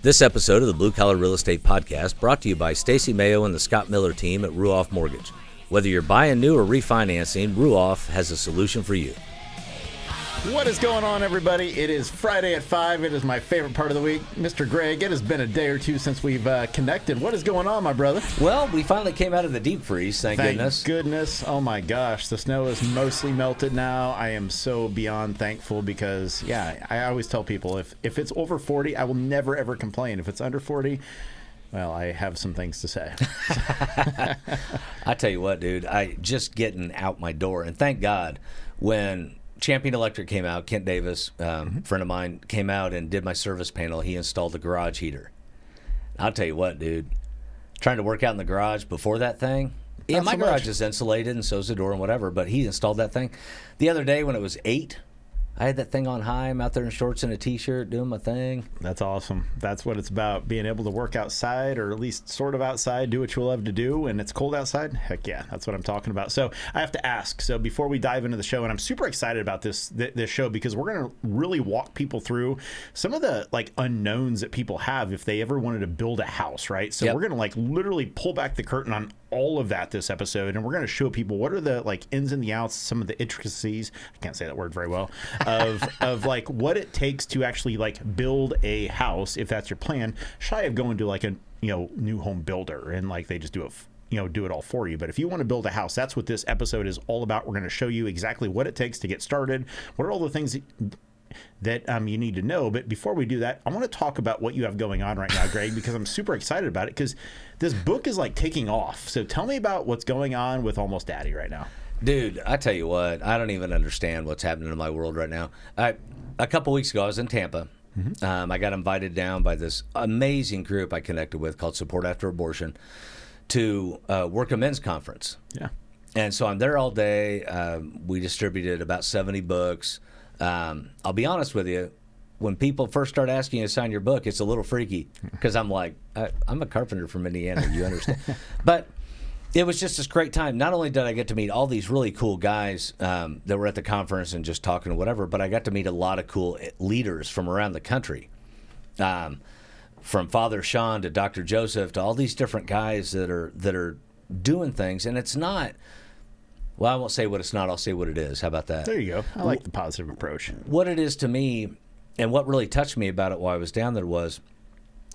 This episode of the Blue Collar Real Estate Podcast brought to you by Stacy Mayo and the Scott Miller team at Ruoff Mortgage. Whether you're buying new or refinancing, Ruoff has a solution for you. What is going on, everybody? It is Friday at 5. It is my favorite part of the week. Mr. Greg, it has been a day or two since we've connected. What is going on, my brother? Well, we finally came out of the deep freeze, thank goodness. Thank goodness. Oh, my gosh. The snow is mostly melted now. I am so beyond thankful because, yeah, I always tell people if it's over 40, I will never, ever complain. If it's under 40, well, I have some things to say. I tell you what, dude, I just getting out my door, and thank God when Champion Electric came out, Kent Davis, friend of mine, came out and did my service panel. He installed the garage heater. I'll tell you what, dude, trying to work out in the garage before that thing. Yeah, my garage is insulated and so's the door and whatever, but he installed that thing. The other day when it was 8, I had that thing on high. I'm out there in shorts and a T-shirt doing my thing. That's awesome. That's what it's about, being able to work outside, or at least sort of outside, do what you love to do, and it's cold outside. Heck yeah, that's what I'm talking about. So I have to ask, so before we dive into the show, and I'm super excited about this show because we're going to really walk people through some of the unknowns that people have if they ever wanted to build a house, right? So we're going to literally pull back the curtain on all of that this episode, and we're going to show people what are the ins and the outs, some of the intricacies, I can't say that word very well, of what it takes to actually build a house, if that's your plan, shy of going to a new home builder and they just do it do it all for you. But if you want to build a house, that's what this episode is all about. We're going to show you exactly what it takes to get started, what are all the things that you need to know. But before we do that, I want to talk about what you have going on right now, Greg, because I'm super excited about it, because this book is taking off. So tell me about what's going on with Almost Daddy right now. Dude, I tell you what, I don't even understand what's happening in my world right now. A couple weeks ago, I was in Tampa. I got invited down by this amazing group I connected with called Support After Abortion to work a men's conference. Yeah. And so I'm there all day. We distributed about 70 books. I'll be honest with you, when people first start asking you to sign your book, it's a little freaky because I'm I'm a carpenter from Indiana, you understand. But it was just this great time. Not only did I get to meet all these really cool guys that were at the conference and just talking or whatever, but I got to meet a lot of cool leaders from around the country. From Father Sean to Dr. Joseph to all these different guys that are doing things. And it's not, well, I won't say what it's not, I'll say what it is. How about that? There you go. I like the positive approach. What it is to me, and what really touched me about it while I was down there, was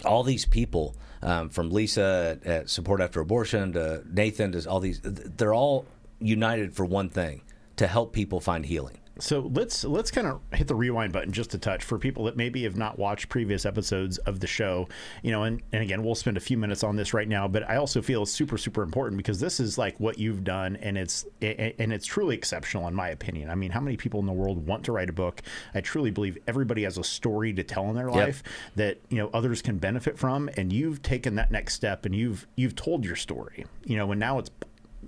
all these people, from Lisa at Support After Abortion to Nathan to all these, they're all united for one thing: to help people find healing. So let's kind of hit the rewind button just a touch for people that maybe have not watched previous episodes of the show, and again, we'll spend a few minutes on this right now, but I also feel it's super, super important because this is what you've done, and it's truly exceptional in my opinion. I mean, how many people in the world want to write a book? I truly believe everybody has a story to tell in their life that, others can benefit from, and you've taken that next step and you've told your story, and now it's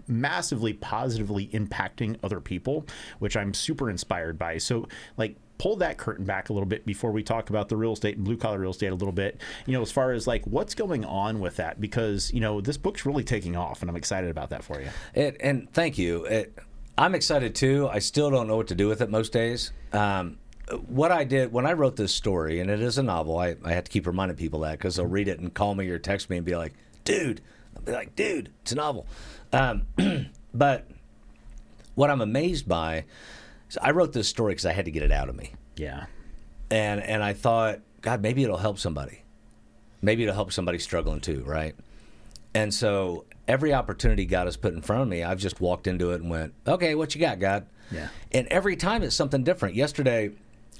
massively positively impacting other people, which I'm super inspired by. So pull that curtain back a little bit before we talk about the real estate and blue collar real estate a little bit, as far as what's going on with that, because this book's really taking off, and I'm excited about that for you. And thank you. I'm excited too. I still don't know what to do with it most days. What I did when I wrote this story, and it is a novel, I have to keep reminding people that, because they'll read it and call me or text me and be like, dude, I'll be like, dude, it's a novel. But what I'm amazed by is I wrote this story because I had to get it out of me. Yeah. And I thought, God, maybe it'll help somebody. Maybe it'll help somebody struggling too, right? And so every opportunity God has put in front of me, I've just walked into it and went, okay, what you got, God? Yeah. And every time it's something different. Yesterday,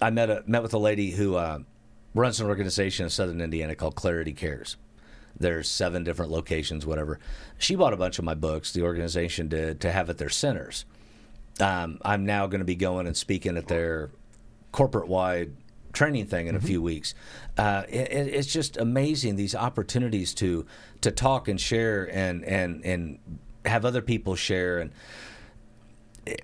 I met with a lady who runs an organization in Southern Indiana called Clarity Cares. There's 7 different locations, whatever. She bought a bunch of my books, the organization did, to have at their centers. I'm now going to be going and speaking at their corporate-wide training thing in a few weeks. It's just amazing, these opportunities to talk and share and have other people share. And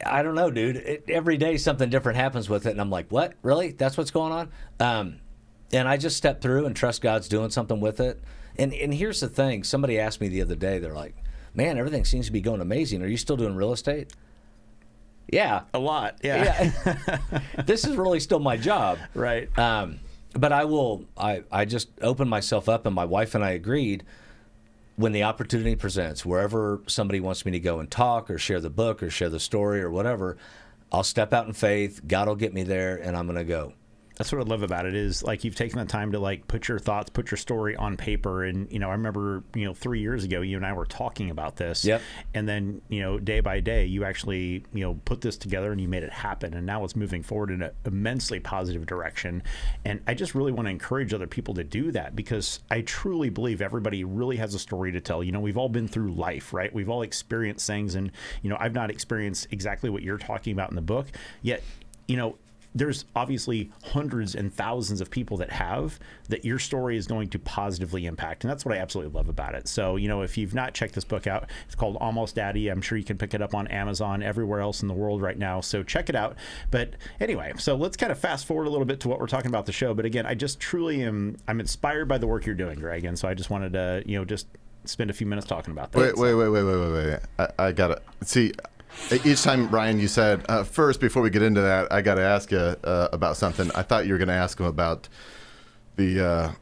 I don't know, dude. Every day something different happens with it, and I'm like, what? Really? That's what's going on? And I just step through and trust God's doing something with it. And here's the thing. Somebody asked me the other day, they're like, man, everything seems to be going amazing. Are you still doing real estate? Yeah. A lot, yeah. This is really still my job. Right. But I just opened myself up, and my wife and I agreed, when the opportunity presents, wherever somebody wants me to go and talk or share the book or share the story or whatever, I'll step out in faith. God will get me there, and I'm going to go. That's what I love about it is like you've taken the time to like put your thoughts, put your story on paper. And, I remember, 3 years ago, you and I were talking about this. Yep. And then, day by day, you actually, put this together and you made it happen. And now it's moving forward in an immensely positive direction. And I just really want to encourage other people to do that because I truly believe everybody really has a story to tell. We've all been through life, right? We've all experienced things. And, I've not experienced exactly what you're talking about in the book, yet, there's obviously hundreds and thousands of people that your story is going to positively impact. And that's what I absolutely love about it. So, if you've not checked this book out, it's called Almost Daddy. I'm sure you can pick it up on Amazon, everywhere else in the world right now. So check it out. But anyway, so let's kind of fast forward a little bit to what we're talking about the show. But again, I just truly I'm inspired by the work you're doing, Greg. And so I just wanted to, just spend a few minutes talking about that. Wait. I got to see. Each time, Ryan, you said, first, before we get into that, I got to ask you about something. I thought you were going to ask him about the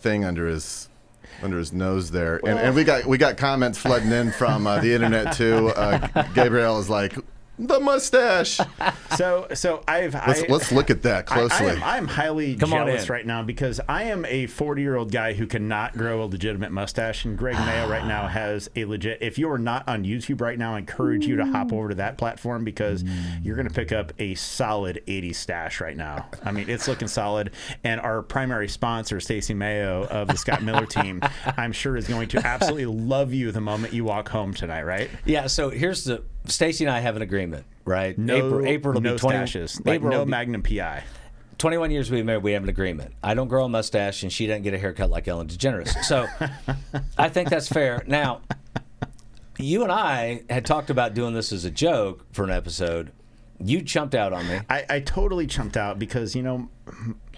thing under his nose there. And we got comments flooding in from the internet, too. Gabriel is like, the mustache. So let's look at that closely. I'm highly jealous right now because I am a 40-year-old guy who cannot grow a legitimate mustache, and Greg Mayo right now has a legit. If you are not on YouTube right now, I encourage you to hop over to that platform because you're going to pick up a solid 80s stash right now. I mean, it's looking solid. And our primary sponsor, Stacey Mayo of the Scott Miller team, I'm sure is going to absolutely love you the moment you walk home tonight, right? Yeah. So here's Stacey and I have an agreement, right? No, April will no be 20. stashes, like April no Magnum PI. 21 years we've been married, we have an agreement. I don't grow a mustache, and she doesn't get a haircut like Ellen DeGeneres. So I think that's fair. Now, you and I had talked about doing this as a joke for an episode. You chumped out on me. I totally chumped out because,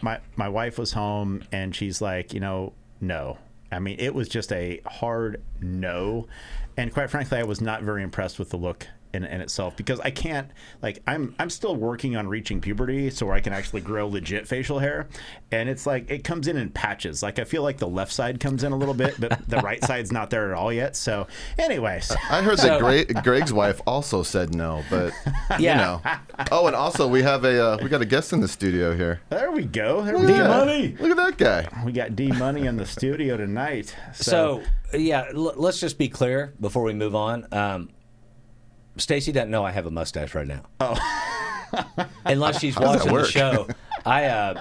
my wife was home, and she's like, no. I mean, it was just a hard no. And quite frankly, I was not very impressed with the look in itself because I can't, like, I'm still working on reaching puberty so I can actually grow legit facial hair. And it's like, it comes in patches. Like, I feel like the left side comes in a little bit, but the right side's not there at all yet. So anyways. I heard that Greg's wife also said no, but Oh, and also we got a guest in the studio here. There we go. D-Money. Look at that guy. We got D-Money in the studio tonight. So let's just be clear before we move on. Stacey doesn't know I have a mustache right now. Oh. Unless she's watching the show. I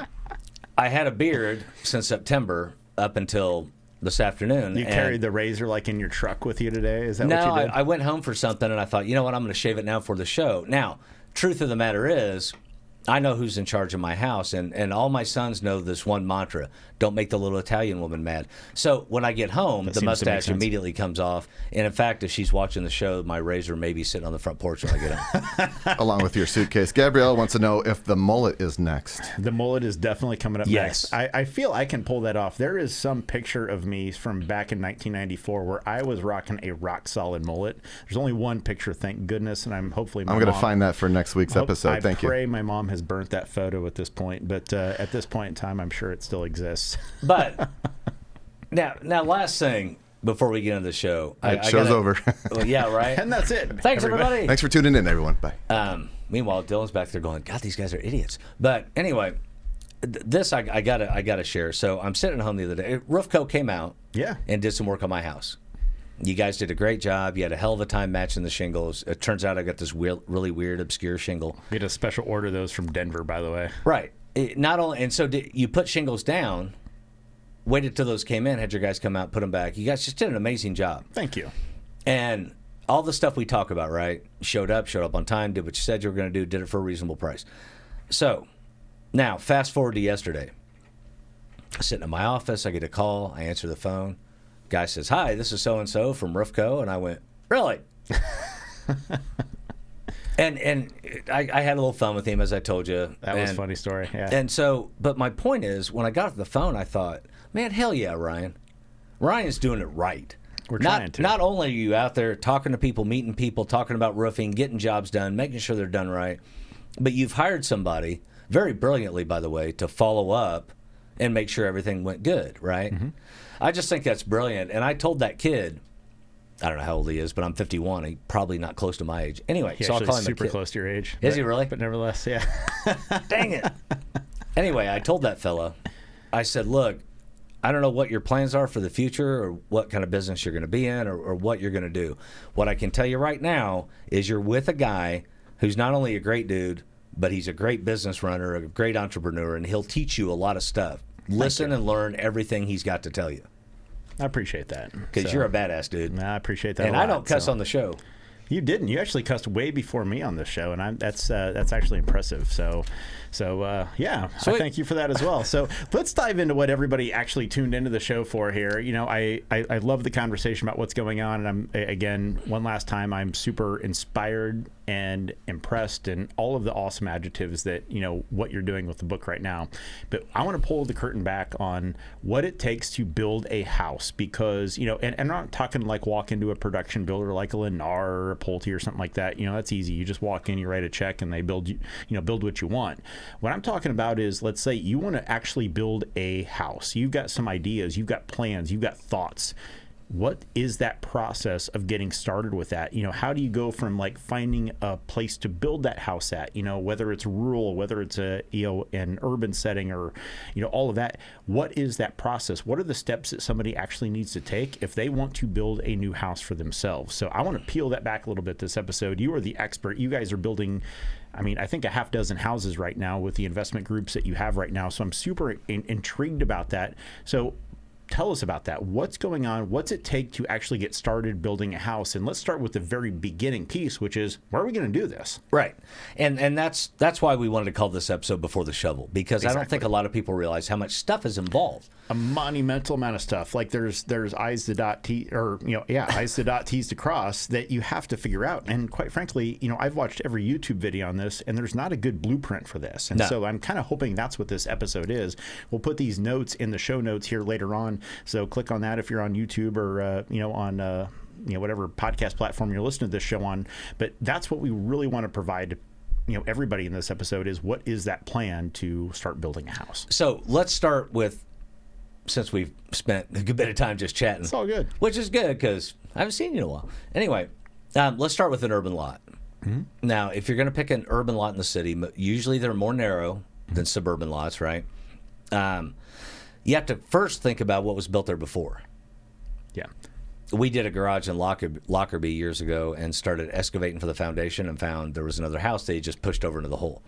had a beard since September up until this afternoon. You carried the razor like in your truck with you today? Is that what you did? I went home for something and I thought, you know what, I'm going to shave it now for the show. Now, truth of the matter is, I know who's in charge of my house, and all my sons know this one mantra: don't make the little Italian woman mad. So when I get home, the mustache immediately comes off. And in fact, if she's watching the show, my razor may be sitting on the front porch when I get home. Along with your suitcase. Gabrielle wants to know if the mullet is next. The mullet is definitely coming up next. I feel I can pull that off. There is some picture of me from back in 1994 where I was rocking a rock-solid mullet. There's only one picture, thank goodness, and I'm going to find that for next week's episode. Thank you. I pray my mom has burnt that photo at this point, but at this point in time, I'm sure it still exists. But now, last thing before we get into the show, show's over. Well, yeah, right. And that's it. Thanks, everybody. Thanks for tuning in, everyone. Bye. Meanwhile, Dylan's back there going, "God, these guys are idiots." But anyway, this I gotta share. So I'm sitting at home the other day. RoofCo came out, and did some work on my house. You guys did a great job. You had a hell of a time matching the shingles. It turns out I got this really weird, obscure shingle. We had a special order those from Denver, by the way. Right. You put shingles down, waited till those came in, had your guys come out, put them back. You guys just did an amazing job. Thank you. And all the stuff we talk about, right? Showed up on time, did what you said you were going to do, did it for a reasonable price. So now, fast forward to yesterday. Sitting in my office, I get a call. I answer the phone. Guy says, "Hi, this is so-and-so from RoofCo." And I went, "Really?" and I had a little fun with him, as I told you. That was a funny story, yeah. And so, but my point is, when I got off the phone, I thought, man, hell yeah, Ryan. Ryan's doing it right. We're trying to. Not only are you out there talking to people, meeting people, talking about roofing, getting jobs done, making sure they're done right, but you've hired somebody very brilliantly, by the way, to follow up and make sure everything went good, right? I just think that's brilliant. And I told that kid, I don't know how old he is, but I'm 51. He's probably not close to my age. Anyway, He's so I'll call him super a kid. close to your age. Is he really? But nevertheless, yeah. Dang it. Anyway, I told that fella, I said, look, I don't know what your plans are for the future or what kind of business you're going to be in or what you're going to do. What I can tell you right now is you're with a guy who's not only a great dude, but he's a great business runner, a great entrepreneur, and he'll teach you a lot of stuff. Listen and learn everything he's got to tell you. I appreciate that. Because you're a badass dude. I appreciate that And a lot, I don't cuss on the show. You didn't. You actually cussed way before me on this show, and that's actually impressive. So yeah, Sweet. I thank you for that as well. So let's dive into what everybody actually tuned into the show for here. You know, I love the conversation about what's going on, and again, one last time, I'm super inspired and impressed, and all of the awesome adjectives that, you know, what you're doing with the book right now. But I want to pull the curtain back on what it takes to build a house, because, you know, and I'm not talking like walk into a production builder like a Lennar or a Pulte or something like that. You know, that's easy. You just walk in, you write a check, and they build build what you want. What I'm talking about is, let's say you want to actually build a house. You've got some ideas, you've got plans, you've got thoughts. What is that process of getting started with that? You know, how do you go from like finding a place to build that house at, you know, whether it's rural, whether it's a, you know, an urban setting, or, you know, all of that. What is that process? What are the steps that somebody actually needs to take if they want to build a new house for themselves? So I want to peel that back a little bit this episode. You are the expert. You guys are building, I mean, I think a half dozen houses right now with the investment groups that you have right now. So I'm super intrigued about that. So tell us about that. What's going on? What's it take to actually get started building a house? And let's start with the very beginning piece, which is, where are we going to do this? Right. And that's why we wanted to call this episode Before the Shovel, because I don't think a lot of people realize how much stuff is involved. A monumental amount of stuff. Like there's I's to dot T, or, you know, yeah, I's to dot, T's to cross, that you have to figure out. And quite frankly, you know, I've watched every YouTube video on this, and there's not a good blueprint for this. And so I'm kind of hoping that's what this episode is. We'll put these notes in the show notes here later on. So click on that if you're on YouTube or, you know, on, you know, whatever podcast platform you're listening to this show on. But that's what we really want to provide, you know, everybody in this episode, is what is that plan to start building a house? So let's start with, since we've spent a good bit of time just chatting. It's all good. Which is good, because I haven't seen you in a while. Anyway, let's start with an urban lot. Now, if you're going to pick an urban lot in the city, usually they're more narrow than suburban lots, right? You have to first think about what was built there before. Yeah. We did a garage in Lockerbie years ago and started excavating for the foundation and found there was another house they just pushed over into the hole.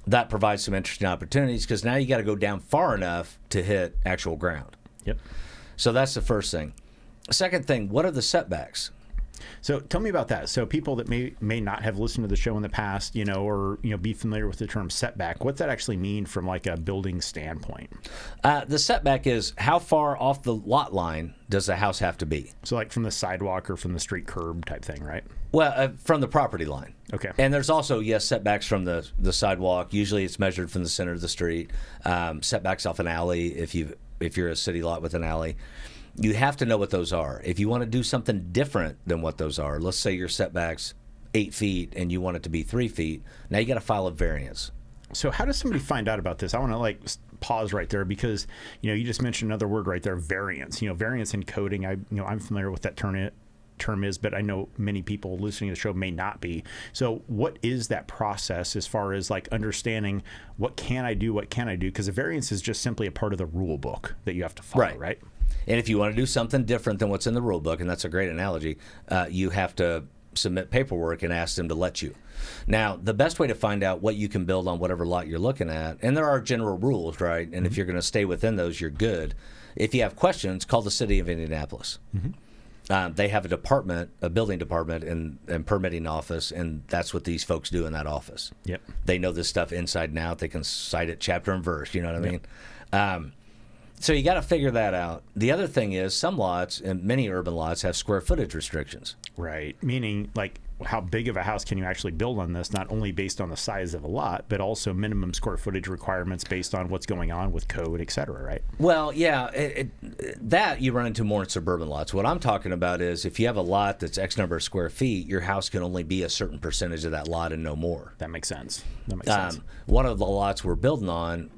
That provides some interesting opportunities, because now you got to go down far enough to hit actual ground. Yep. So that's the first thing. Second thing, what are the setbacks? So tell me about that. So people that may not have listened to the show in the past, you know, or, you know, be familiar with the term setback, what's that actually mean from like a building standpoint? The setback is how far off the lot line does the house have to be? So like from the sidewalk or from the street curb type thing, right? Well, from the property line. Okay. And there's also, yes, setbacks from the sidewalk. Usually it's measured from the center of the street. Setbacks off an alley if you're a city lot with an alley. You have to know what those are. If you want to do something different than what those are, let's say your setback's 8 feet and you want it to be 3 feet, now you got to file a variance. So how does somebody find out about this? I want to like pause right there, because, you know, you just mentioned another word right there, variance. You know, variance in coding, I'm familiar with that term is, but I know many people listening to the show may not be. So what is that process as far as like understanding what can I do, because a variance is just simply a part of the rule book that you have to follow, right? And if you want to do something different than what's in the rule book, and that's a great analogy, you have to submit paperwork and ask them to let you. Now, the best way to find out what you can build on whatever lot you're looking at, and there are general rules, right? And if you're going to stay within those, you're good. If you have questions, call the city of Indianapolis. They have a building department and permitting office, and that's what these folks do in that office. Yep. They know this stuff inside and out. They can cite it chapter and verse, you know what I mean? So you got to figure that out. The other thing is, some lots, and many urban lots, have square footage restrictions. Right. Meaning, like, how big of a house can you actually build on this, not only based on the size of a lot, but also minimum square footage requirements based on what's going on with code, et cetera, right? Well, yeah, that you run into more in suburban lots. What I'm talking about is if you have a lot that's X number of square feet, your house can only be a certain percentage of that lot and no more. That makes sense. Sense. One of the lots we're building on,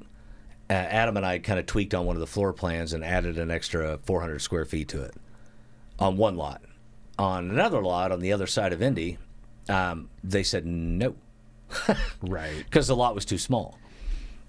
Adam and I kind of tweaked on one of the floor plans and added an extra 400 square feet to it on one lot. On another lot on the other side of Indy, they said no. Right. Because the lot was too small.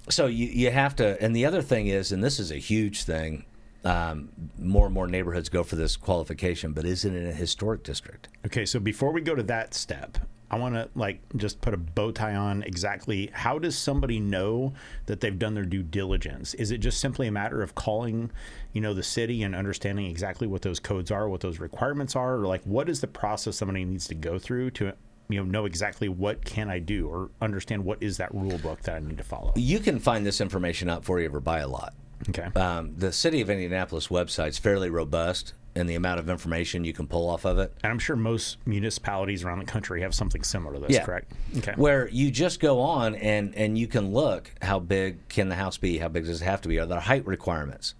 So you have to, and the other thing is, and this is a huge thing, more and more neighborhoods go for this qualification, but is it in a historic district? Okay, so before we go to that step, I want to just put a bow tie on exactly how does somebody know that they've done their due diligence? Is it just simply a matter of calling, the city and understanding exactly what those codes are, what those requirements are, or what is the process somebody needs to go through to know exactly what can I do or understand what is that rule book that I need to follow? You can find this information out before you ever buy a lot. Okay. The City of Indianapolis website is fairly robust in the amount of information you can pull off of it. And I'm sure most municipalities around the country have something similar to this, correct? Okay. Where you just go on and you can look, how big can the house be? How big does it have to be? Are there height requirements?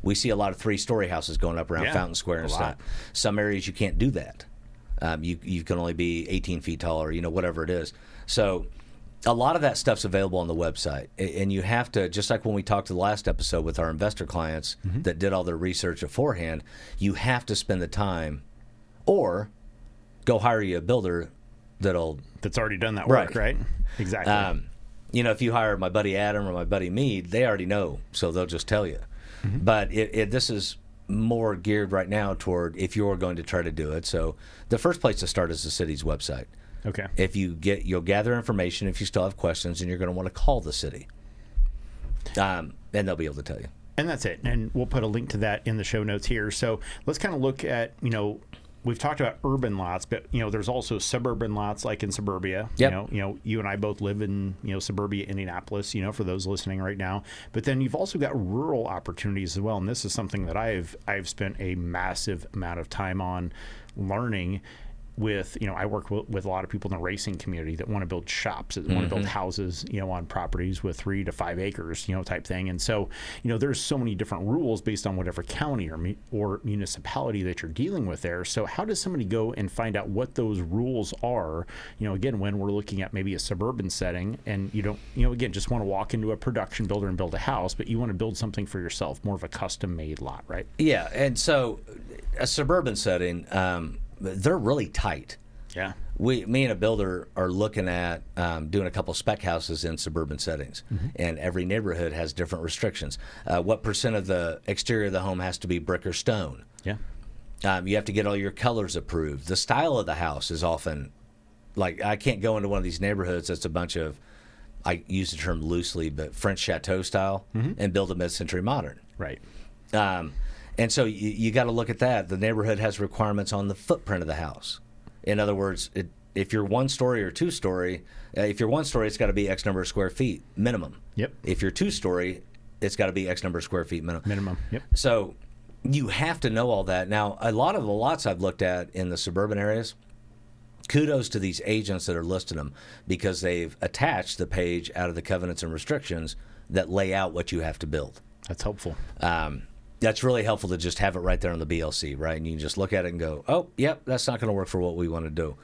We see a lot of 3-story houses going up around Fountain Square and stuff. Some areas you can't do that. You can only be 18 feet tall or, whatever it is. So a lot of that stuff's available on the website. And you have to, just like when we talked to the last episode with our investor clients that did all their research beforehand, you have to spend the time or go hire you a builder that's already done that work, right? Exactly. If you hire my buddy Adam or my buddy Mead, they already know, so they'll just tell you. But this is more geared right now toward if you're going to try to do it. So the first place to start is the city's website. Okay. You'll gather information if you still have questions, and you're going to want to call the city. And they'll be able to tell you. And that's it. And we'll put a link to that in the show notes here. So let's kind of look at, we've talked about urban lots, but there's also suburban lots like in suburbia. Yep. You and I both live in suburbia Indianapolis, for those listening right now. But then you've also got rural opportunities as well, and this is something that I've spent a massive amount of time on learning. With I work with a lot of people in the racing community that want to build shops, that want to build houses, on properties with 3 to 5 acres, type thing. And so, there's so many different rules based on whatever county or municipality that you're dealing with there. So how does somebody go and find out what those rules are? Again, when we're looking at maybe a suburban setting, and you don't, again, just want to walk into a production builder and build a house, but you want to build something for yourself, more of a custom-made lot, right? Yeah, and so a suburban setting. They're really tight. Yeah. Me and a builder are looking at doing a couple spec houses in suburban settings, and every neighborhood has different restrictions. What percent of the exterior of the home has to be brick or stone? Yeah. You have to get all your colors approved. The style of the house is often, I can't go into one of these neighborhoods that's a bunch of, I use the term loosely, but French chateau style, and build a mid-century modern. Right. And so you got to look at that. The neighborhood has requirements on the footprint of the house. In other words, if you're 1-story or 2-story, if you're 1-story, it's got to be X number of square feet minimum. Yep. If you're 2-story, it's got to be X number of square feet minimum. Minimum. Yep. So you have to know all that. Now, a lot of the lots I've looked at in the suburban areas, kudos to these agents that are listing them, because they've attached the page out of the covenants and restrictions that lay out what you have to build. That's helpful. That's really helpful to just have it right there on the BLC, right? And you can just look at it and go, oh, yep, that's not going to work for what we want to do.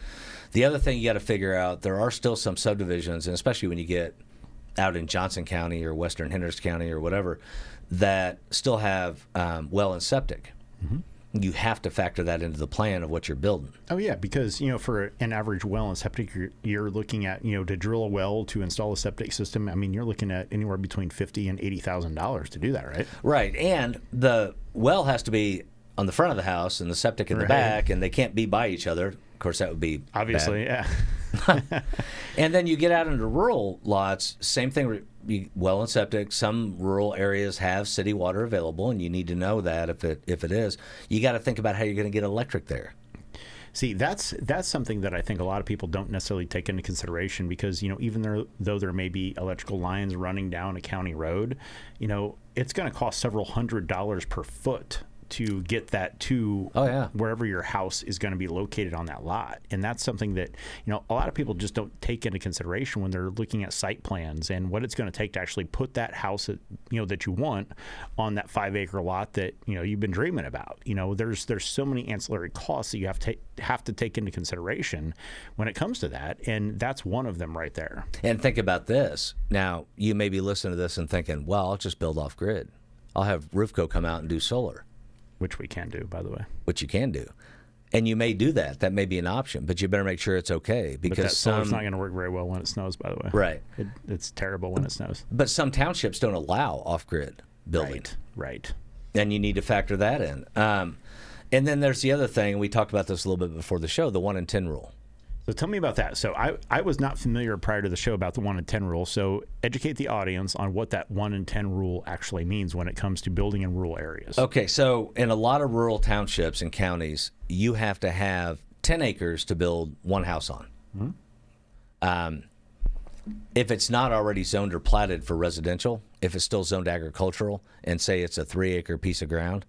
The other thing you got to figure out, there are still some subdivisions, and especially when you get out in Johnson County or Western Hendricks County or whatever, that still have well and septic. You have to factor that into the plan of what you're building. Oh, yeah, because, for an average well and septic, you're looking at, to drill a well, to install a septic system. I mean, you're looking at anywhere between $50,000 and $80,000 to do that, right? Right, and the well has to be on the front of the house and the septic in the back, and they can't be by each other. Of course, that would be obviously bad. Yeah. And then you get out into rural lots, same thing, well and septic. Some rural areas have city water available, and you need to know that if it is. You got to think about how you're going to get electric there. See, that's something that I think a lot of people don't necessarily take into consideration, because, even though there may be electrical lines running down a county road, it's going to cost several $100s per foot to get that to Oh, yeah. wherever your house is going to be located on that lot. And that's something that, a lot of people just don't take into consideration when they're looking at site plans and what it's going to take to actually put that house that, that you want on that 5-acre lot that, you've been dreaming about. There's so many ancillary costs that you have to take into consideration when it comes to that. And that's one of them right there. And think about this. Now, you may be listening to this and thinking, well, I'll just build off grid. I'll have RoofCo come out and do solar. Which we can do, by the way. Which you can do. And you may do that. That may be an option, but you better make sure it's okay. Because but that solar's not going to work very well when it snows, by the way. Right. It's terrible when it snows. But some townships don't allow off-grid building. Right. And you need to factor that in. And then there's the other thing, and we talked about this a little bit before the show, the 1 in 10 rule. So tell me about that. So I was not familiar prior to the show about the 1 in 10 rule. So educate the audience on what that 1 in 10 rule actually means when it comes to building in rural areas. Okay, so in a lot of rural townships and counties, you have to have 10 acres to build one house on. Mm-hmm. If it's not already zoned or platted for residential, if it's still zoned agricultural, and say it's a 3-acre piece of ground,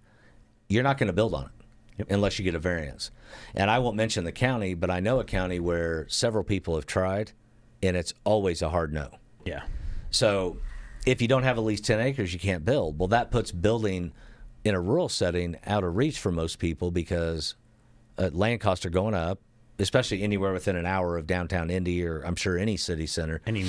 you're not going to build on it. Yep. Unless you get a variance. And I won't mention the county, but I know a county where several people have tried, and it's always a hard no. Yeah. So if you don't have at least 10 acres, you can't build. Well, that puts building in a rural setting out of reach for most people because land costs are going up, especially anywhere within an hour of downtown Indy or I'm sure any city center. Any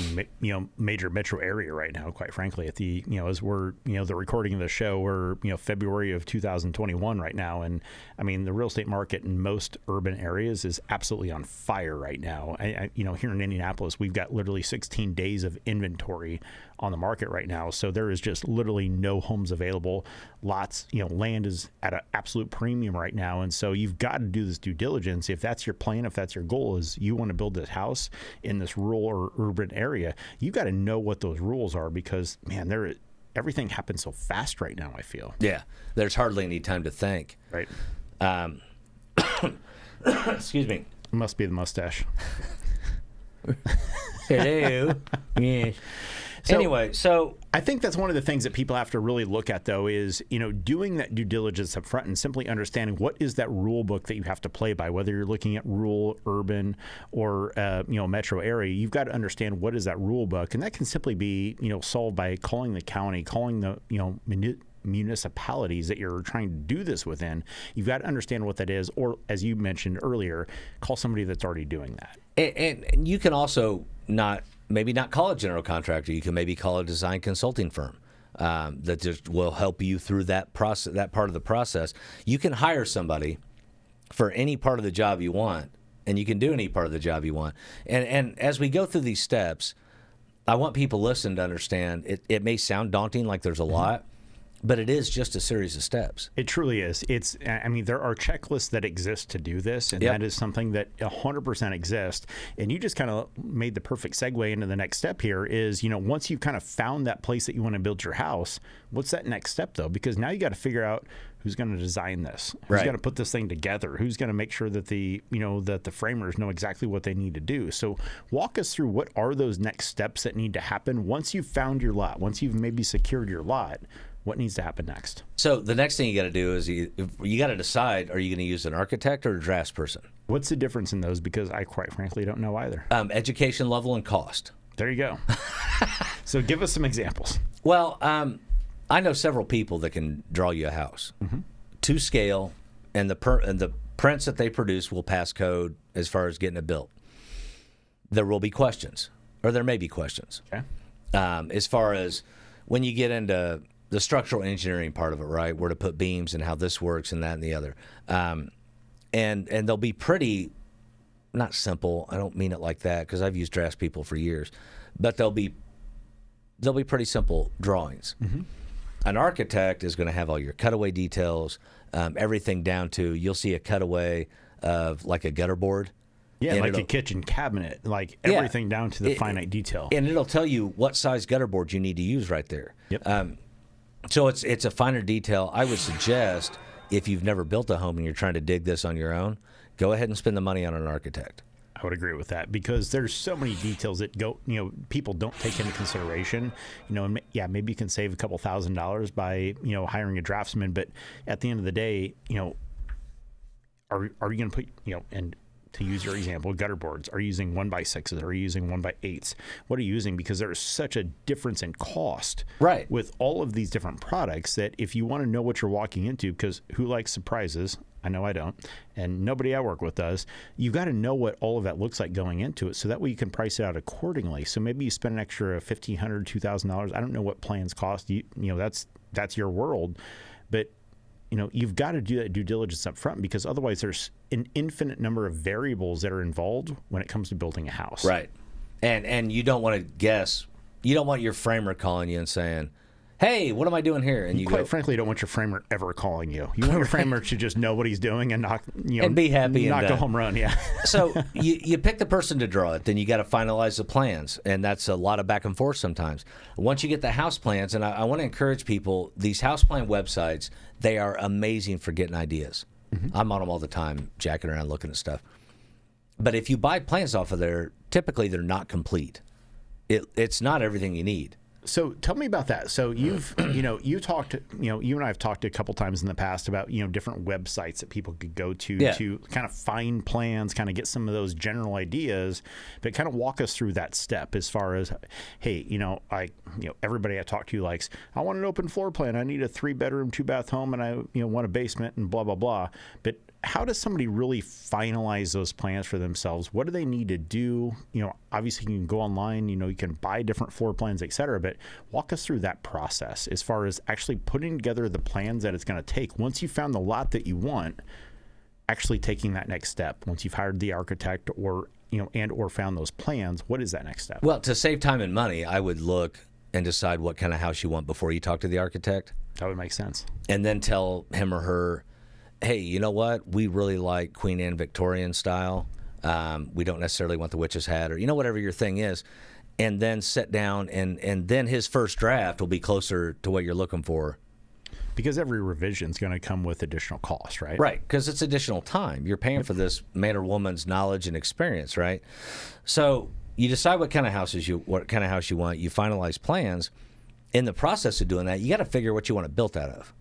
major metro area right now, quite frankly, at the as we're the recording of the show, we're February of 2021 right now, and I mean the real estate market in most urban areas is absolutely on fire right now. Here in Indianapolis, we've got literally 16 days of inventory on the market right now, so there is just literally no homes available. Lots, land is at an absolute premium right now, and so you've got to do this due diligence if that's your plan. If that's your goal, is you want to build this house in this rural or urban area, you got to know what those rules are because, man, everything happens so fast right now, I feel. Yeah, there's hardly any time to think. Right. Excuse me. It must be the mustache. Hello. Yes. Anyway, so I think that's one of the things that people have to really look at, though, is, doing that due diligence up front and simply understanding what is that rule book that you have to play by, whether you're looking at rural, urban, or, metro area. You've got to understand what is that rule book. And that can simply be, solved by calling the county, calling the, municipalities that you're trying to do this within. You've got to understand what that is. Or, as you mentioned earlier, call somebody that's already doing that. And you can also maybe not call a general contractor. You can maybe call a design consulting firm that just will help you through that process, that part of the process. You can hire somebody for any part of the job you want, and you can do any part of the job you want. And as we go through these steps, I want people listening to understand it may sound daunting, like there's a lot, but it is just a series of steps. It truly is. There are checklists that exist to do this, and that is something that 100% exists. And you just kind of made the perfect segue into the next step here is, once you've kind of found that place that you want to build your house, what's that next step, though? Because now you got to figure out who's going to design this, who's going to put this thing together, who's going to make sure that the framers know exactly what they need to do. So walk us through what are those next steps that need to happen once you've found your lot, once you've maybe secured your lot. What needs to happen next? So the next thing you got to do is you got to decide, are you going to use an architect or a draftsperson? What's the difference in those? Because I quite frankly don't know either. Education level and cost. There you go. So give us some examples. Well, I know several people that can draw you a house to scale, and the prints that they produce will pass code as far as getting it built. There will be questions, or there may be questions. Okay. As far as when you get into the structural engineering part of it, right? Where to put beams and how this works and that and the other. And they'll be pretty, not simple. I don't mean it like that because I've used draftspeople for years, but they'll be pretty simple drawings. Mm-hmm. An architect is going to have all your cutaway details, everything down to, you'll see a cutaway of like a gutter board. Yeah, like a kitchen cabinet, like everything down to the finite detail. And it'll tell you what size gutter board you need to use right there. Yep. So it's a finer detail. I would suggest if you've never built a home and you're trying to dig this on your own, go ahead and spend the money on an architect. I would agree with that because there's so many details that people don't take into consideration. And maybe you can save a couple $1,000s by, hiring a draftsman, but at the end of the day, are you going to put, and to use your example, gutter boards, are you using 1x6s? Are you using 1x8s? What are you using? Because there's such a difference in cost with all of these different products that if you want to know what you're walking into, because who likes surprises? I know I don't, and nobody I work with does. You got to know what all of that looks like going into it, so that way you can price it out accordingly. So maybe you spend an extra $1,500, $2,000. I don't know what plans cost. That's your world, but you've got to do that due diligence up front because otherwise there's an infinite number of variables that are involved when it comes to building a house. Right. And you don't want to guess. You don't want your framer calling you and saying, hey, what am I doing here? And you quite frankly don't want your framer ever calling you. You want your framer to just know what he's doing and knock, and be happy knock and a home run. Yeah. So you pick the person to draw it, then you got to finalize the plans, and that's a lot of back and forth sometimes. Once you get the house plans, and I want to encourage people, these house plan websites, they are amazing for getting ideas. Mm-hmm. I'm on them all the time, jacking around looking at stuff. But if you buy plans off of there, typically they're not complete. It's not everything you need. So tell me about that. So you've, you talked, you and I have talked a couple times in the past about, different websites that people could go to kind of find plans, kind of get some of those general ideas, but kind of walk us through that step as far as, hey, everybody I talk to likes, I want an open floor plan. I need a 3-bedroom, 2-bath home, and I, want a basement and blah, blah, blah. But how does somebody really finalize those plans for themselves? What do they need to do? Obviously you can go online, you can buy different floor plans, et cetera, but walk us through that process as far as actually putting together the plans that it's going to take. Once you found the lot that you want, actually taking that next step. Once you've hired the architect or, or found those plans, what is that next step? Well, to save time and money, I would look and decide what kind of house you want before you talk to the architect. That would make sense. And then tell him or her, hey, you know what? We really like Queen Anne Victorian style. We don't necessarily want the witch's hat or, whatever your thing is. And then sit down and then his first draft will be closer to what you're looking for. Because every revision is going to come with additional cost, right? Right, because it's additional time. You're paying for this man or woman's knowledge and experience, right? So you decide what kind of house you want. You finalize plans. In the process of doing that, you got to figure what you want it built out of.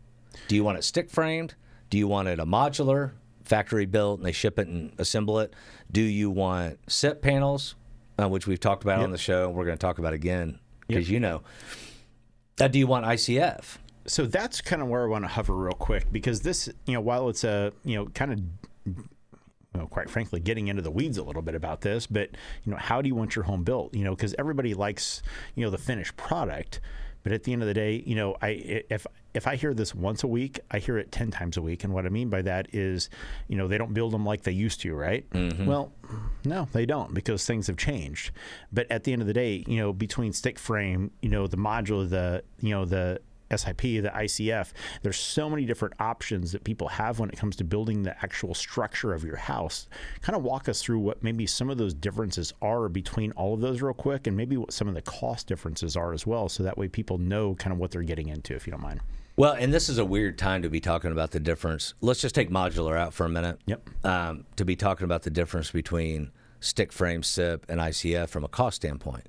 Do you want it stick framed? Do you want it a modular, factory built, and they ship it and assemble it? Do you want SIP panels, which we've talked about on the show, and we're going to talk about again, because do you want ICF? So that's kind of where I want to hover real quick, because this, while it's a, kind of, quite frankly, getting into the weeds a little bit about this, but, how do you want your home built? Because everybody likes, the finished product. But at the end of the day, if I hear this once a week, I hear it 10 times a week. And what I mean by that is, they don't build them like they used to, right? Mm-hmm. Well, no, they don't, because things have changed. But at the end of the day, between stick frame, the modular, the SIP, the ICF, there's so many different options that people have when it comes to building the actual structure of your house. Kind of walk us through what maybe some of those differences are between all of those real quick, and maybe what some of the cost differences are as well, so that way people know kind of what they're getting into, if you don't mind. Well, and this is a weird time to be talking about the difference. Let's just take modular out for a minute. Yep. To be talking about the difference between stick frame, SIP, and ICF from a cost standpoint.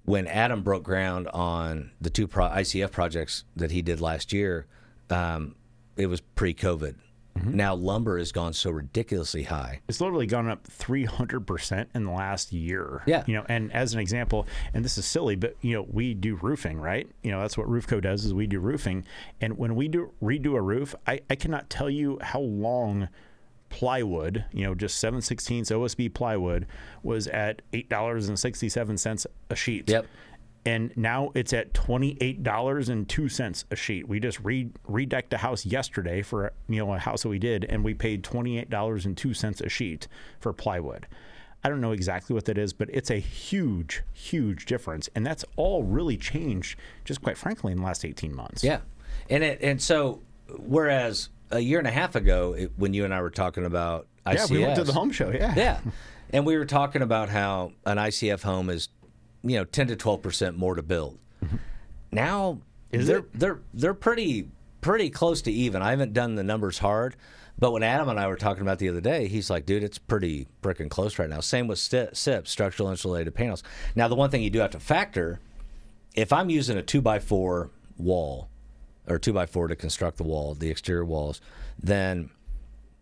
When Adam broke ground on the two ICF projects that he did last year, it was pre-COVID. Mm-hmm. Now lumber has gone so ridiculously high. It's literally gone up 300% in the last year. Yeah. And as an example, and this is silly, but we do roofing, right? That's what RoofCo does, is we do roofing. And when we redo a roof, I cannot tell you how long plywood, just 7/16 OSB plywood was at $8.67 a sheet. Yep. And now it's at $28.02 a sheet. We just redecked a house yesterday for a house that we did, and we paid $28.02 a sheet for plywood. I don't know exactly what that is, but it's a huge, huge difference. And that's all really changed, just quite frankly, in the last 18 months. Yeah. And so whereas a year and a half ago, when you and I were talking about ICF. Yeah, we went to the home show, Yeah. And we were talking about how an ICF home is, 10 to 12% more to build. Mm-hmm. Now, they're pretty pretty close to even. I haven't done the numbers hard, but when Adam and I were talking about the other day, he's like, dude, it's pretty freaking close right now. Same with SIP, structural insulated panels. Now, the one thing you do have to factor, if I'm using a 2x4 wall or 2x4 to construct the wall, the exterior walls, then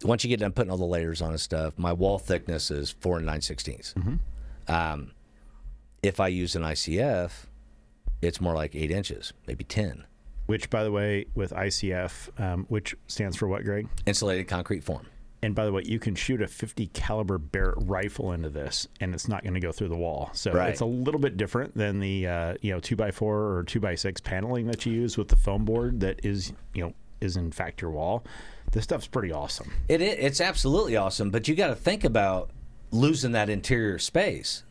once you get done putting all the layers on and stuff, my wall thickness is 4 9/16. If I use an ICF, it's more like 8 inches, maybe 10. Which, by the way, with ICF, which stands for what, Greg? Insulated concrete form. And by the way, you can shoot a 50 caliber Barrett rifle into this, and it's not going to go through the wall. So it's a little bit different than the 2x4 or 2x6 paneling that you use with the foam board that is in fact your wall. This stuff's pretty awesome. It's absolutely awesome, but you got to think about losing that interior space.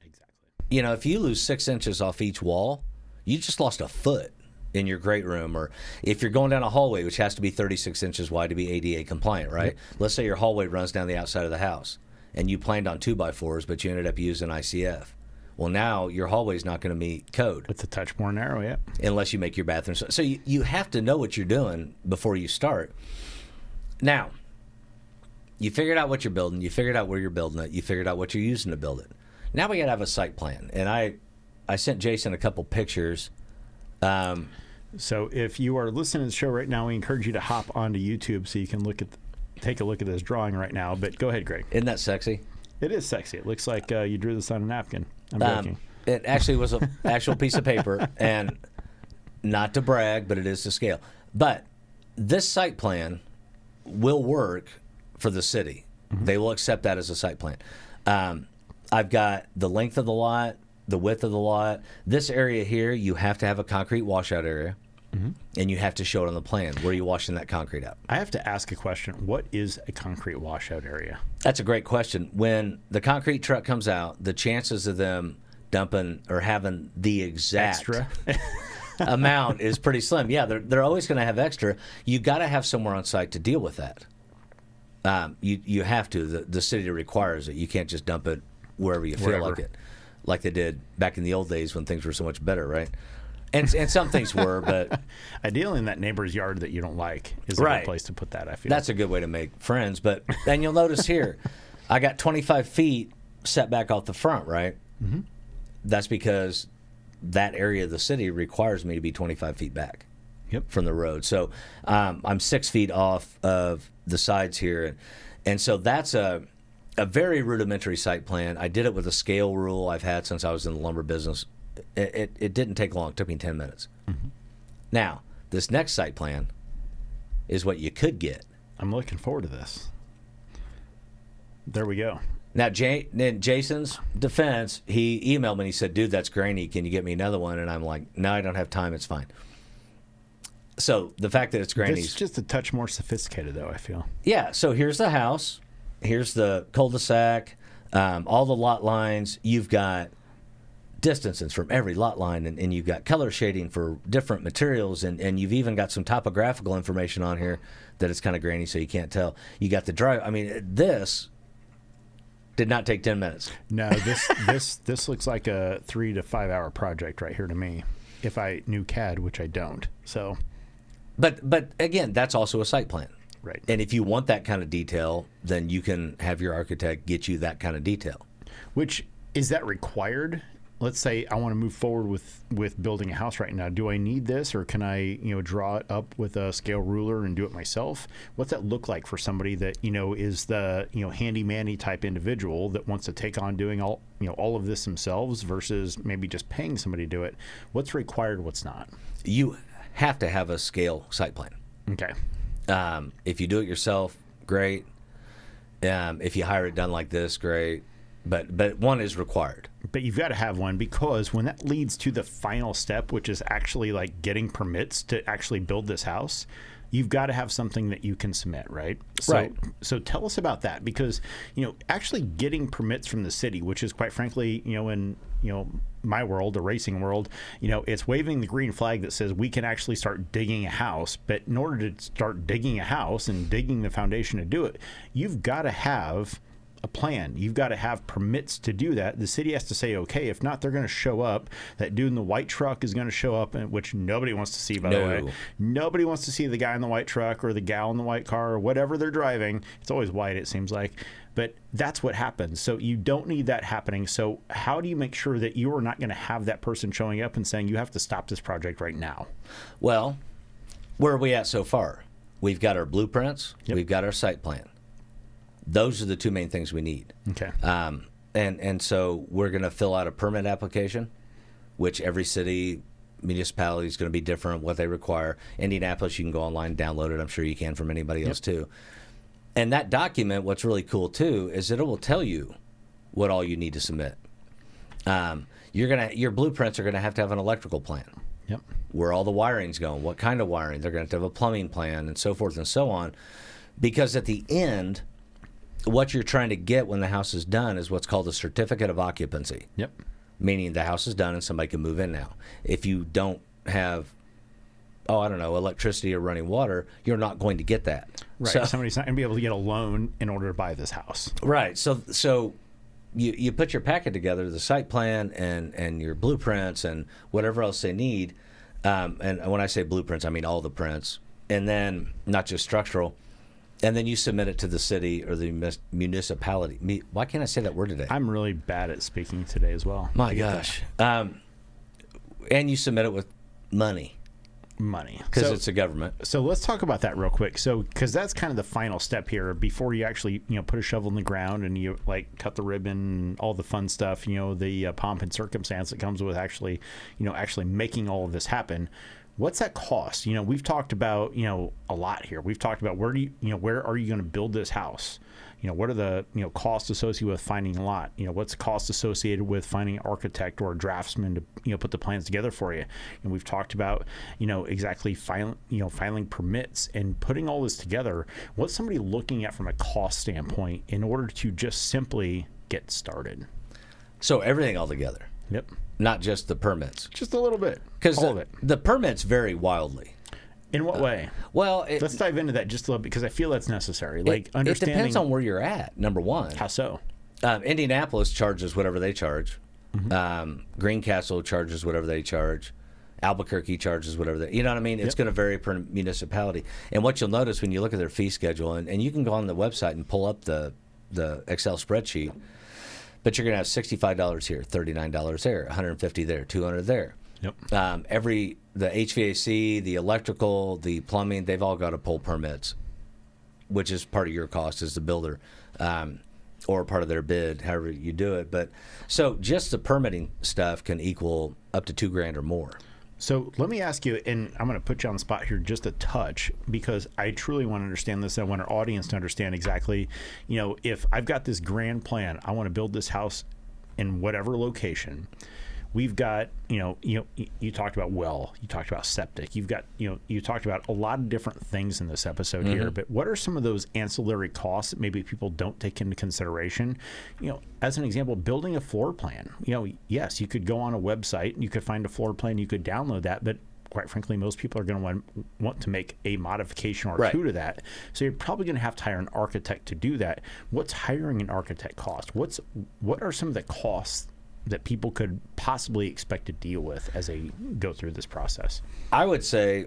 Exactly. If you lose 6 inches off each wall, you just lost a foot in your great room. Or if you're going down a hallway, which has to be 36 inches wide to be ADA compliant, right? Yep. Let's say your hallway runs down the outside of the house, and you planned on 2x4s, but you ended up using ICF. Well, now your hallway's not going to meet code. It's a touch more narrow, yeah. Unless you make your bathroom. So you have to know what you're doing before you start. Now, you figured out what you're building. You figured out where you're building it. You figured out what you're using to build it. Now we got to have a site plan. And I sent Jason a couple pictures. So if you are listening to the show right now, we encourage you to hop onto YouTube so you can take a look at this drawing right now. But go ahead, Greg. Isn't that sexy? It is sexy. It looks like you drew this on a napkin. I'm joking. It actually was an actual piece of paper, and not to brag, but it is to scale. But this site plan will work for the city. They will accept that as a site plan. I've got the length of the lot, the width of the lot. This area here, you have to have a concrete washout area, and you have to show it on the plan. Where are you washing that concrete out? I have to ask a question. What is a concrete washout area? That's a great question. When the concrete truck comes out, the chances of them dumping or having the exact extra amount is pretty slim. Yeah, they're always going to have extra. You got to have somewhere on site to deal with that. You have to. The city requires it. You can't just dump it wherever you feel like it, like they did back in the old days when things were so much better, right? And some things were, but ideally in that neighbor's yard that you don't like is a good place to put that, I feel. That's a good way to make friends. But then you'll notice here, I got 25 feet setback off the front, right? That's because that area of the city requires me to be 25 feet back from the road. So I'm 6 feet off of the sides here. And so that's a very rudimentary site plan. I did it with a scale rule I've had since I was in the lumber business. It didn't take long. It took me 10 minutes. Now, this next site plan is what you could get. I'm looking forward to this. There we go. Now, in Jason's defense, he emailed me and he said, dude, that's grainy. Can you get me another one? And I'm like, no, I don't have time. It's fine. So the fact that it's grainy is just a touch more sophisticated, though, I feel. Yeah. So here's the house. Here's the cul-de-sac. All the lot lines. You've got distances from every lot line, and you've got color shading for different materials, and you've even got some topographical information on here that it's kind of grainy so you can't tell. You got the drive. I mean, this did not take 10 minutes. No, this looks like a 3 to 5 hour project right here to me, if I knew CAD, which I don't. So, but again, that's also a site plan. Right. And if you want that kind of detail, then you can have your architect get you that kind of detail. Which, is that required? Let's say I want to move forward with building a house right now. Do I need this, or can I, draw it up with a scale ruler and do it myself? What's that look like for somebody that, is the, handy-manny type individual that wants to take on doing all of this themselves versus maybe just paying somebody to do it? What's required, what's not? You have to have a scale site plan. Okay. If you do it yourself, great. If you hire it done like this, great. But one is required. But you've got to have one, because when that leads to the final step, which is actually like getting permits to actually build this house, you've got to have something that you can submit, right? So tell us about that, because, actually getting permits from the city, which is quite frankly, in, my world, the racing world, it's waving the green flag that says we can actually start digging a house. But in order to start digging a house and digging the foundation to do it, you've got to have a plan. You've got to have permits to do that. The city has to say, okay, if not, they're going to show up. That dude in the white truck is going to show up, which nobody wants to see, by the way. Nobody wants to see the guy in the white truck or the gal in the white car or whatever they're driving. It's always white, it seems like. But that's what happens. So you don't need that happening. So how do you make sure that you are not going to have that person showing up and saying, you have to stop this project right now? Well, where are we at so far? We've got our blueprints. Yep. We've got our site plan. Those are the two main things we need. Okay. And so we're going to fill out a permit application, which every city, municipality is going to be different, what they require. Indianapolis, you can go online and download it. I'm sure you can from anybody else too. And that document, what's really cool too, is that it will tell you what all you need to submit. Your blueprints are going to have an electrical plan. Yep. Where all the wiring's going, what kind of wiring. They're going to have a plumbing plan and so forth and so on. Because at the end, what you're trying to get when the house is done is what's called a certificate of occupancy. Yep. Meaning the house is done and somebody can move in now. If you don't have, electricity or running water, you're not going to get that. Right. So, somebody's not going to be able to get a loan in order to buy this house. Right. So you put your packet together, the site plan and your blueprints and whatever else they need. And when I say blueprints, I mean all the prints. And then not just structural. And then you submit it to the city or the municipality. Why can't I say that word today? I'm really bad at speaking today as well. My gosh. And you submit it with money. Because it's a government. So let's talk about that real quick. So, because that's kind of the final step here before you actually, put a shovel in the ground and you cut the ribbon, all the fun stuff, the pomp and circumstance that comes with actually making all of this happen. What's that cost? We've talked about, a lot here. We've talked about where are you going to build this house? What are the, costs associated with finding a lot? What's the cost associated with finding an architect or a draftsman to, put the plans together for you? And we've talked about, exactly filing permits and putting all this together. What's somebody looking at from a cost standpoint in order to just simply get started? So everything all together. Yep. Not just the permits. Just a little bit. Because all of it. The permits vary wildly. In what way? Well, let's dive into that just a little bit because I feel that's necessary. Understanding. It depends on where you're at, number one. How so? Indianapolis charges whatever they charge. Mm-hmm. Greencastle charges whatever they charge. Albuquerque charges whatever they, what I mean? It's going to vary per municipality. And what you'll notice when you look at their fee schedule, and you can go on the website and pull up the Excel spreadsheet, but you're going to have $65 here, $39 there, $150 there, $200 there. Yep. The HVAC, the electrical, the plumbing, they've all got to pull permits, which is part of your cost as the builder, or part of their bid, however you do it. But so just the permitting stuff can equal up to $2,000 or more. So let me ask you, and I'm going to put you on the spot here just a touch because I truly want to understand this. I want our audience to understand exactly, if I've got this grand plan, I want to build this house in whatever location. We've got, you talked about you talked about septic. You've got, you talked about a lot of different things in this episode here. But what are some of those ancillary costs that maybe people don't take into consideration? As an example, building a floor plan. Yes, you could go on a website, you could find a floor plan, you could download that, but quite frankly, most people are going to want to make a modification or two to that. So you're probably going to have to hire an architect to do that. What's hiring an architect cost? What are some of the costs that people could possibly expect to deal with as they go through this process? I would say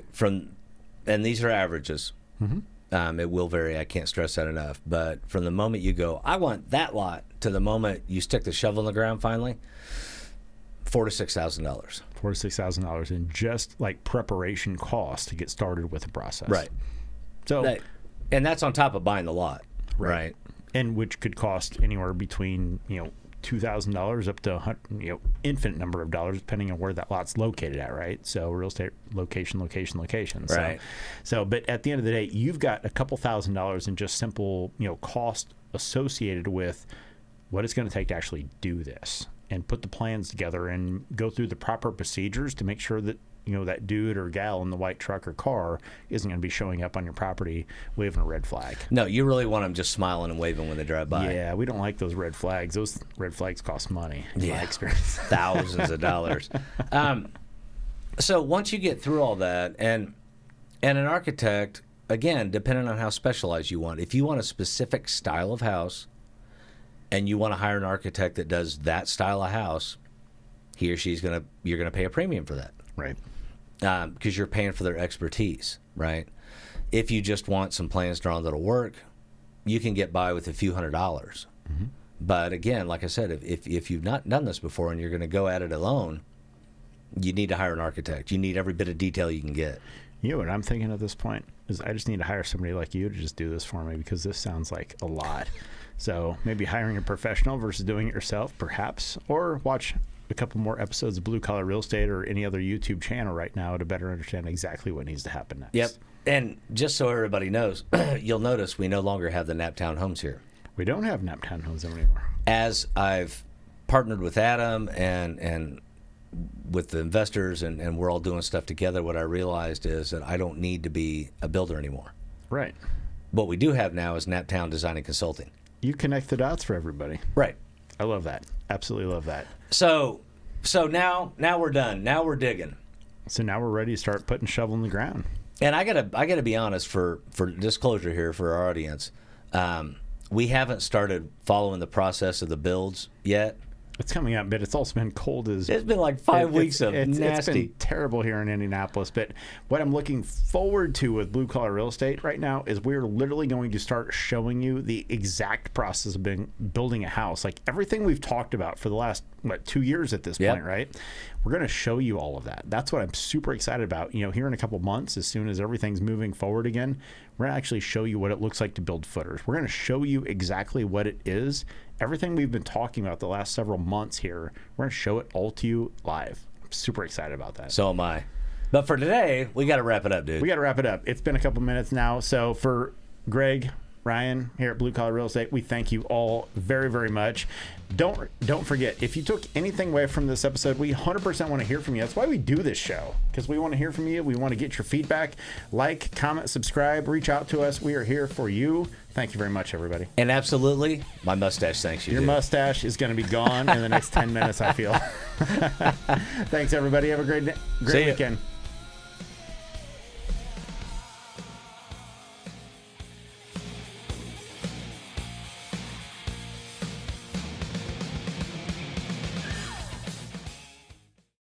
and these are averages. Mm-hmm. It will vary. I can't stress that enough. But from the moment you go, I want that lot, to the moment you stick the shovel in the ground finally, $4,000 to $6,000. $4,000 to $6,000 in just preparation costs to get started with the process. Right. So, and that's on top of buying the lot. Right. And which could cost anywhere between, $2,000 up to infinite number of dollars depending on where that lot's located at, right? So real estate location. Right. So but at the end of the day, you've got a couple $1,000s in just simple cost associated with what it's going to take to actually do this and put the plans together and go through the proper procedures to make sure that that dude or gal in the white truck or car isn't going to be showing up on your property waving a red flag. No, you really want them just smiling and waving when they drive by. Yeah, we don't like those red flags. Those red flags cost money, in my experience. Thousands of dollars. So once you get through all that, and an architect, again, depending on how specialized you want, if you want a specific style of house, and you want to hire an architect that does that style of house, he or you're gonna pay a premium for that, Right. Because you're paying for their expertise, right? If you just want some plans drawn that'll work, you can get by with a few $100s. Mm-hmm. But again, like I said, if you've not done this before and you're going to go at it alone, you need to hire an architect. You need every bit of detail you can get. You know what I'm thinking at this point is I just need to hire somebody like you to just do this for me, because this sounds like a lot. So maybe hiring a professional versus doing it yourself, perhaps, or watch a couple more episodes of Blue Collar Real Estate or any other YouTube channel right now to better understand exactly what needs to happen next. Yep. And just so everybody knows, you'll notice we no longer have the Naptown homes here. We don't have Naptown homes anymore. As I've partnered with Adam and with the investors and we're all doing stuff together, what I realized is that I don't need to be a builder anymore. Right. What we do have now is Naptown Design and Consulting. You connect the dots for everybody. Right. I love that. Absolutely love that. So now we're done. Now we're digging. So now we're ready to start putting shovel in the ground. And I gotta be honest, for disclosure here for our audience, we haven't started following the process of the builds yet. It's coming up, but it's also been cold as... It's been like 5 weeks of nasty. It's been terrible here in Indianapolis, but what I'm looking forward to with Blue Collar Real Estate right now is we're literally going to start showing you the exact process of building a house. Like everything we've talked about for the last, 2 years at this point, right? We're going to show you all of that. That's what I'm super excited about. You know, here in a couple months, as soon as everything's moving forward again, we're going to actually show you what it looks like to build footers. We're going to show you exactly what it is. Everything we've been talking about the last several months here, we're going to show it all to you live. I'm super excited about that. So am I. But for today, we got to wrap it up, dude. We got to wrap it up. It's been a couple minutes now. So for Greg, Ryan here at Blue Collar Real Estate, we thank you all very, very much. Don't forget, if you took anything away from this episode, we 100% want to hear from you. That's why we do this show, because we want to hear from you. We want to get your feedback. Like, comment, subscribe, reach out to us. We are here for you. Thank you very much, everybody. And absolutely, my mustache thanks you. Your mustache is going to be gone in the next 10 minutes, I feel. Thanks, everybody. Have a great weekend.